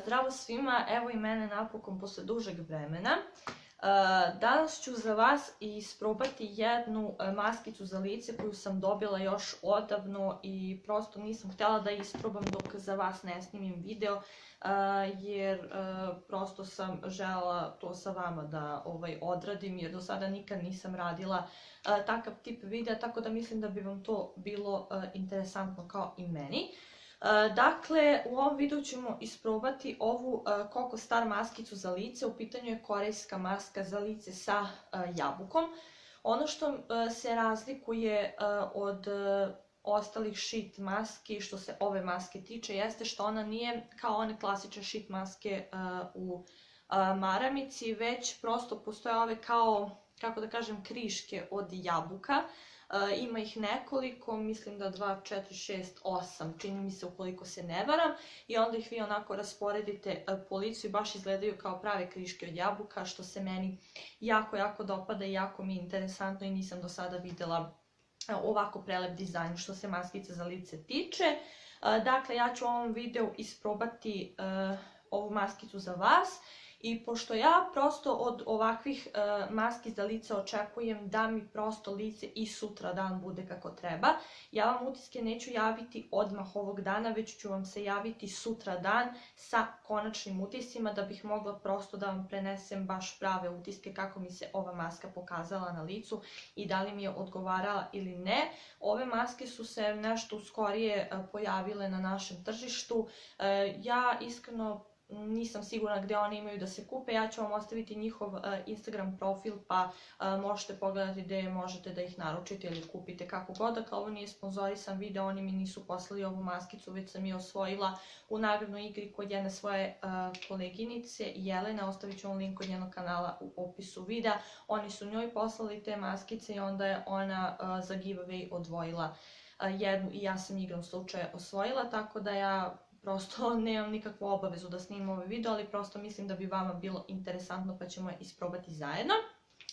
Zdravo svima, evo i mene napokon posle dužeg vremena. Danas ću za vas isprobati jednu maskicu za lice koju sam dobila još odavno i prosto nisam htjela da isprobam dok za vas ne snimim video, jer prosto sam željela to sa vama da odradim, jer do sada nikad nisam radila takav tip videa, tako da mislim da bi vam to bilo interesantno kao i meni. Dakle, u ovom videu ćemo isprobati ovu Coco Star maskicu za lice. U pitanju je korejska maska za lice sa jabukom. Ono što se razlikuje od ostalih sheet maski što se ove maske tiče jeste što ona nije kao one klasične sheet maske u maramici, već prosto postoje ove kao, kako da kažem, kriške od jabuka. Ima ih nekoliko, mislim da 2, 4, 6, 8, čini mi se ukoliko se ne varam, i onda ih vi onako rasporedite po licu i baš izgledaju kao prave kriške od jabuka, što se meni jako dopada i jako mi je interesantno i nisam do sada videla ovako prelep dizajn što se maskice za lice tiče. Dakle, ja ću u ovom videu isprobati ovu maskicu za vas. I pošto ja prosto od ovakvih maski za lice očekujem da mi prosto lice i sutra dan bude kako treba, ja vam utiske neću javiti odmah ovog dana, već ću vam se javiti sutra dan sa konačnim utiscima da bih mogla prosto da vam prenesem baš prave utiske kako mi se ova maska pokazala na licu i da li mi je odgovarala ili ne. Ove maske su se nešto skorije pojavile na našem tržištu. Ja iskreno nisam sigurna gdje one imaju da se kupe, ja ću vam ostaviti njihov Instagram profil pa možete pogledati gdje možete da ih naručite ili kupite kako god. Dakle, ovo nije sponzorisan video, oni mi nisu poslali ovu maskicu, već sam je osvojila u nagradnoj igri kod jedne svoje koleginice Jelene. Ostavit ću vam link kod njenog kanala u opisu videa. Oni su njoj poslali te maskice i onda je ona za giveaway odvojila jednu i ja sam igrom slučaja osvojila, tako da ja prosto nemam nikakvu obavezu da snimam ovaj video, ali prosto mislim da bi vama bilo interesantno pa ćemo je isprobati zajedno.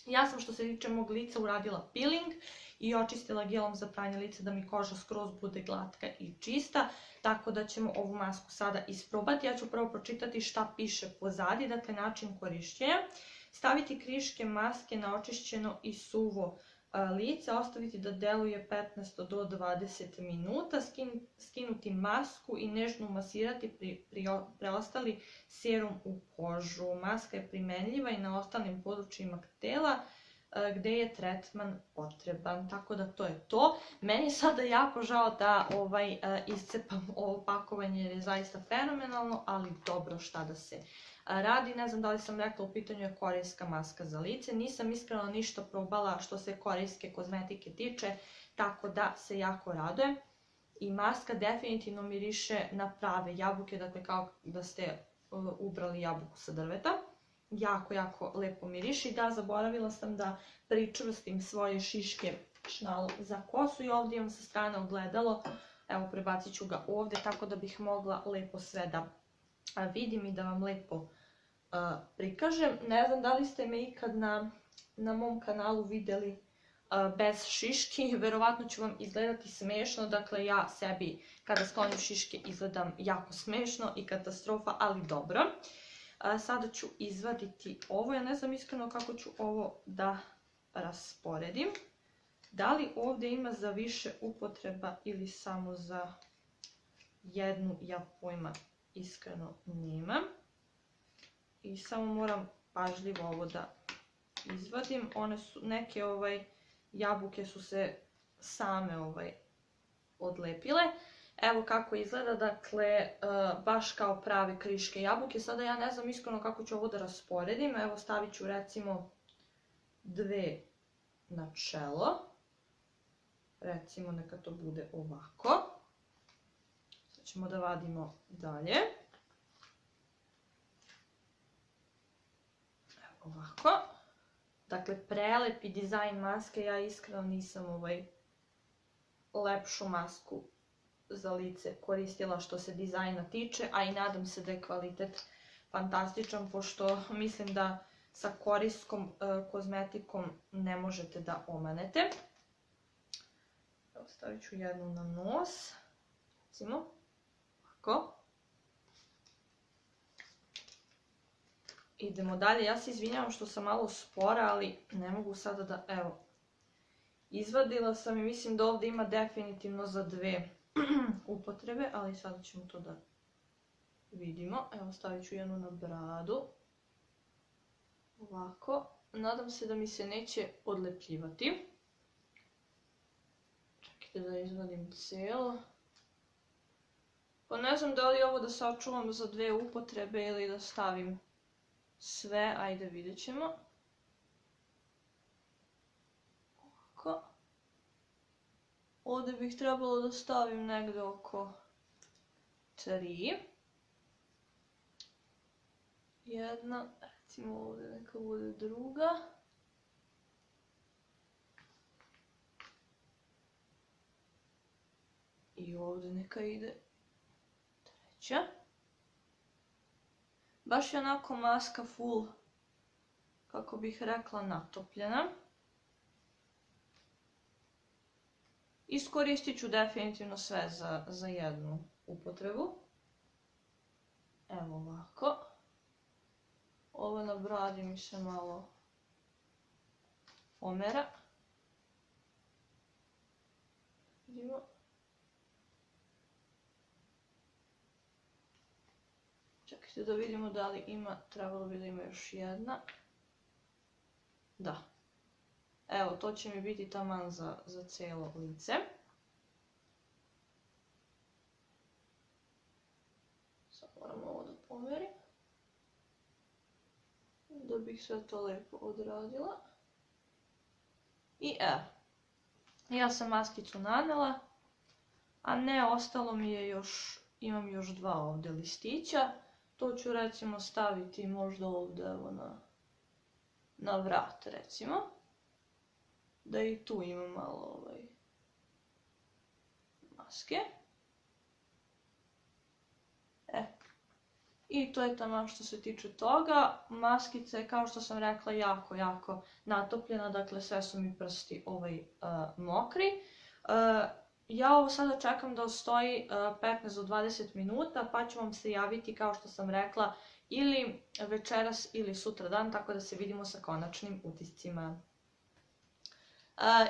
Ja sam što se tiče mog lica uradila peeling i očistila gelom za pranje lica da mi koža skroz bude glatka i čista, tako da ćemo ovu masku sada isprobati. Ja ću prvo pročitati šta piše pozadi, dakle način korišćenja. Staviti kriške maske na očišćeno i suvo lice, ostaviti da deluje 15 do 20 minuta, skinuti masku i nežno masirati preostali serum u kožu. Maska je primenljiva i na ostalim područjima tela gdje je tretman potreban. Tako da to je to. Meni je sada jako žao da iscepam ovo pakovanje jer je zaista fenomenalno, ali dobro, šta da se radi. Ne znam da li sam rekla, u pitanju je korejska maska za lice. Nisam iskreno ništa probala što se korejske kozmetike tiče, tako da se jako radujem. I maska definitivno miriše na prave jabuke, dakle kao da ste ubrali jabuku sa drveta. Jako lepo miriši. Da, zaboravila sam da pričvrstim svoje šiške šnalu za kosu i ovdje imam sa strane ogledalo. Evo, prebacit ću ga ovdje tako da bih mogla lepo sve da vidim i da vam lepo prikažem. Ne znam da li ste me ikad na mom kanalu vidjeli bez šiški, verovatno ću vam izgledati smešno, dakle ja sebi kada sklonim šiške izgledam jako smešno i katastrofa, ali dobro. Sada ću izvaditi ovo, ja ne znam iskreno kako ću ovo da rasporedim. Da li ovdje ima za više upotreba ili samo za jednu, ja pojma iskreno nemam. I samo moram pažljivo ovo da izvadim. One su, neke jabuke su se same odlepile. Evo kako izgleda, dakle, baš kao prave kriške jabuke. Sada ja ne znam iskreno kako ću ovo da rasporedim. Evo, stavit ću recimo dve na čelo. Recimo neka to bude ovako. Sad ćemo da vadimo dalje. Evo ovako. Dakle, prelepi dizajn maske. Ja iskreno nisam lepšu masku za lice koristila što se dizajna tiče, a i nadam se da je kvalitet fantastičan, pošto mislim da sa korejskom kozmetikom ne možete da omanete. Stavit ću jednu na nos, recimo ovako. idemo dalje. Ja se izvinjavam što sam malo spora, ali ne mogu sada da, evo, izvadila sam i mislim da ovdje ima definitivno za 2 upotrebe, ali sada ćemo to da vidimo. Evo, stavit ću jednu na bradu. Ovako. Nadam se da mi se neće odlepljivati. Čekajte da izvadim cijelo. Pa ne znam da li ovo da sačuvam za 2 upotrebe ili da stavim sve. Ajde, vidjet ćemo. Ovako. Ovdje bih trebalo da stavim negdje oko 3. Jedna, recimo ovdje neka bude druga. I ovdje neka ide 3. Baš je onako maska full, kako bih rekla, natopljena. Iskoristit ću definitivno sve za jednu upotrebu. Evo ovako. Ovo na bradi mi se malo omera. Vidimo. Čekajte da vidimo da li ima, trebalo bi da ima još jedna. Da. Evo, to će mi biti taman za cijelo lice. Sad moram ovo da pomerim. Da bih sve to lijepo odradila. I evo. Ja sam maskicu nanela. A ne, ostalo mi je još, imam još 2 ovdje listića. To ću recimo staviti možda ovdje evo na vrat recimo. Da i tu imam malo maske. I to je tamo što se tiče toga. Maskica je, kao što sam rekla, jako natopljena, dakle sve su mi prsti mokri. Ja ovo sada čekam da stoji 15 do 20 minuta, pa ću vam se javiti, kao što sam rekla, ili večeras ili sutra dan, tako da se vidimo sa konačnim utiscima.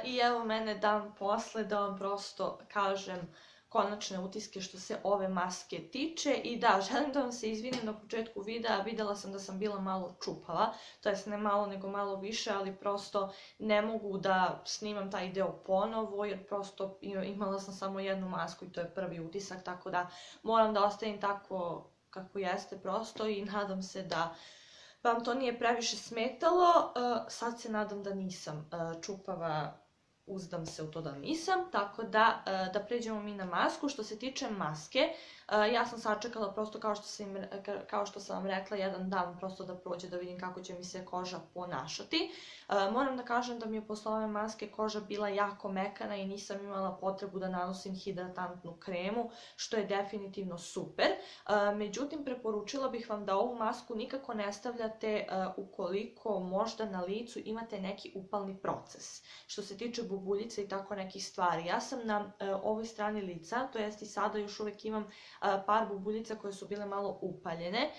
I evo mene dan posle da vam prosto kažem konačne utiske što se ove maske tiče. I da, želim da vam se izvinim na početku videa, videla sam da sam bila malo čupava, to jest ne malo nego malo više, ali prosto ne mogu da snimam taj deo ponovo jer prosto imala sam samo jednu masku i to je prvi utisak, tako da moram da ostavim tako kako jeste prosto i nadam se da vam to nije previše smetalo. Sad se nadam da nisam čupava, uzdam se u to da nisam, tako da pređemo mi na masku. Što se tiče maske, ja sam sačekala prosto kao što sam vam rekla jedan dan prosto da prođe da vidim kako će mi se koža ponašati. Moram da kažem da mi je posle ove maske koža bila jako mekana i nisam imala potrebu da nanosim hidratantnu kremu, što je definitivno super. Međutim, preporučila bih vam da ovu masku nikako ne stavljate ukoliko možda na licu imate neki upalni proces. Što se tiče bubuljica i tako nekih stvari. Ja sam na ovoj strani lica, to jest i sada još uvijek imam par bubuljica koje su bile malo upaljene,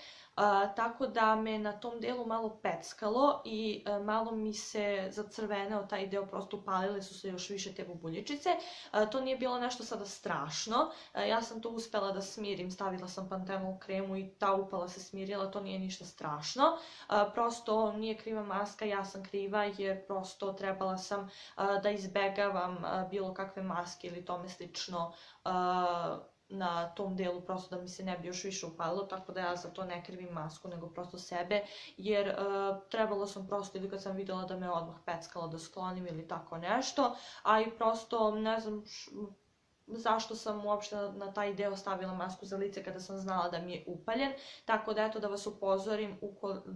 tako da me na tom delu malo peckalo i malo mi se zacrveneo taj deo, prosto upalile su se još više te bubuljičice. To nije bilo nešto sada strašno, ja sam to uspela da smirim, stavila sam Pantenol kremu i ta upala se smirila, to nije ništa strašno. Prosto nije kriva maska, ja sam kriva jer prosto trebala sam da izbegavam bilo kakve maske ili tome slično na tom delu, prosto da mi se ne bi još više upalilo, tako da ja za to ne krivim masku nego prosto sebe, jer trebalo sam prosto, ili kad sam vidjela da me odmah peckalo, da sklonim ili tako nešto, a i prosto ne znam zašto sam uopšte na taj deo stavila masku za lice kada sam znala da mi je upaljen, tako da eto da vas upozorim,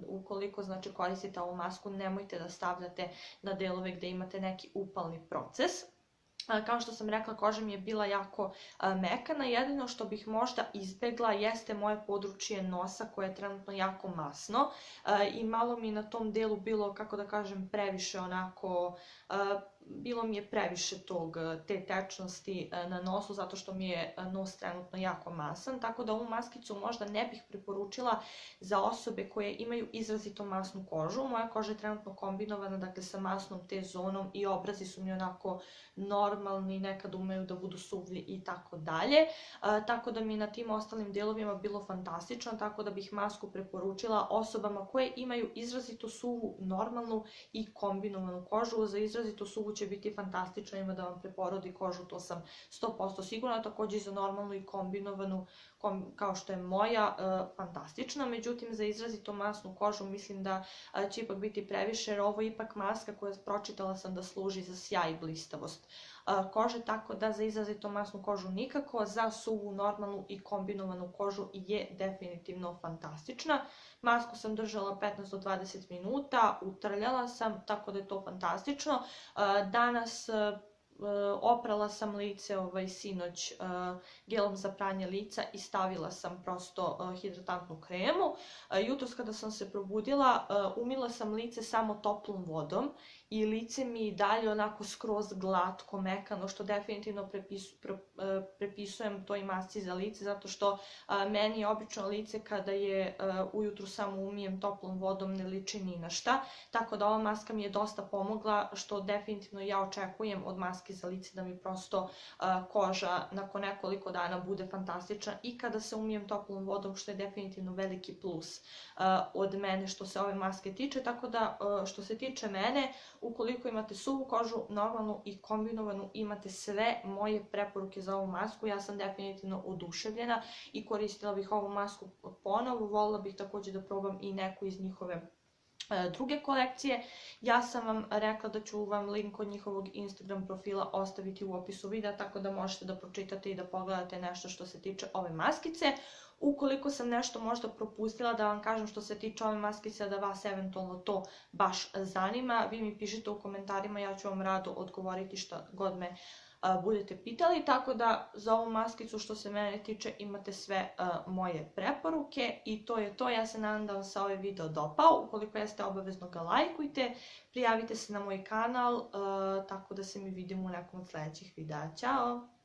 ukoliko znači koristite ovu masku, nemojte da stavljate na delove gdje imate neki upalni proces. Kao što sam rekla, koža mi je bila jako mekana. Jedino što bih možda izbegla jeste moje područje nosa koje je trenutno jako masno i malo mi na tom delu bilo, kako da kažem, previše onako, bilo mi je previše te tečnosti na nosu zato što mi je nos trenutno jako masan, tako da ovu maskicu možda ne bih preporučila za osobe koje imaju izrazito masnu kožu. Moja koža je trenutno kombinovana, dakle, sa masnom T-zonom i obrazi su mi onako normalni, nekad umeju da budu suvi i tako dalje. Tako da mi je na tim ostalim delovima bilo fantastično, tako da bih masku preporučila osobama koje imaju izrazito suvu, normalnu i kombinovanu kožu. Za izrazito suvu će biti fantastično, ima da vam preporodi kožu, to sam 100% sigurna, takođe i za normalnu i kombinovanu, kao što je moja, fantastična. Međutim, za izrazito masnu kožu mislim da će ipak biti previše, jer ovo je ipak maska koja pročitala sam da služi za sjaj i blistavost kože, tako da za izrazito masnu kožu nikako, za suvu, normalnu i kombinovanu kožu je definitivno fantastična. Masku sam držala 15 do 20 minuta, utrljala sam, tako da je to fantastično. Danas oprala sam lice sinoć gelom za pranje lica i stavila sam prosto hidratantnu kremu. Jutros kada sam se probudila, umila sam lice samo toplom vodom i lice mi i dalje onako skroz glatko, mekano, što definitivno prepisujem toj masci za lice, zato što meni je obično lice kada je ujutru samo umijem toplom vodom ne liči ni na šta, tako da ova maska mi je dosta pomogla, što definitivno ja očekujem od maske za lice, da mi prosto koža nakon nekoliko dana bude fantastična i kada se umijem toplom vodom, što je definitivno veliki plus od mene što se ove maske tiče. Tako da što se tiče mene, ukoliko imate suvu kožu, normalnu i kombinovanu, imate sve moje preporuke za ovu masku. Ja sam definitivno oduševljena i koristila bih ovu masku ponovo. Volila bih takođe da probam i neku iz njihove druge kolekcije. Ja sam vam rekla da ću vam link od njihovog Instagram profila ostaviti u opisu videa, tako da možete da pročitate i da pogledate nešto što se tiče ove maskice. Ukoliko sam nešto možda propustila da vam kažem što se tiče ove maskice, da vas eventualno to baš zanima, vi mi pišite u komentarima, ja ću vam rado odgovoriti šta god me budete pitali. Tako da za ovu maskicu što se mene tiče imate sve moje preporuke i to je to. Ja se nadam da vam se ovaj video dopao. Ukoliko jeste, obavezno ga lajkujte, prijavite se na moj kanal, tako da se mi vidimo u nekom od sledećih videa. Ćao!